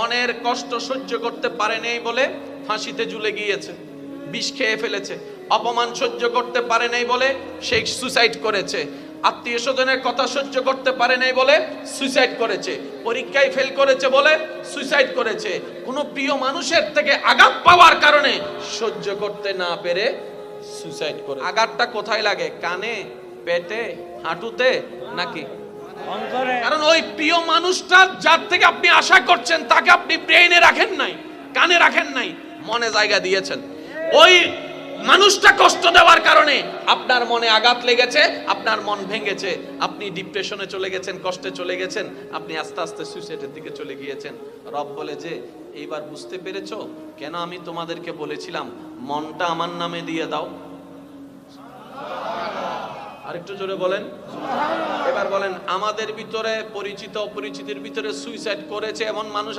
মনের কষ্ট সহ্য করতে পারে নাই বলে ফাঁসিতে ঝুলে গিয়েছে, বিষ খেয়ে ফেলেছে। অপমান সহ্য করতে পারে নাই বলে সে সুসাইড করেছে। আত্মীয় স্বজনের কথা সহ্য করতে পারে নাই বলে সুইসাইড করেছে। পরীক্ষায় ফেল করেছে বলে সুইসাইড করেছে। কোনো প্রিয় মানুষের থেকে আঘাত পাওয়ার কারণে সহ্য করতে না পেরে সুইসাইড করে। আঘাতটা কোথায় লাগে? কানে, পেটে, হাঁটুতে নাকি? কারণ ওই প্রিয় মানুষটা যার থেকে আপনি আশা করছেন তাকে আপনি ব্রেইনে রাখেন নাই, কানে রাখেন নাই, মনে জায়গা দিয়েছেন। ওই মানুষটা কষ্ট দেওয়ার কারণে আপনার মনে আঘাত লেগেছে, আপনার মন ভেঙেছে, আপনি ডিপ্রেশনে চলে গেছেন, কষ্টে চলে গেছেন, আপনি আস্তে আস্তে সুইসাইডের দিকে চলে গিয়েছেন। রব বলে যে এইবার বুঝতে পেরেছো কেন আমি তোমাদেরকে বলেছিলাম মনটা আমার নামে দিয়ে দাও? আরেকটু জোরে বলেন। এবার বলেন, আমাদের ভিতরে পরিচিত অপরিচিতের ভিতরে সুইসাইড করেছে এমন মানুষ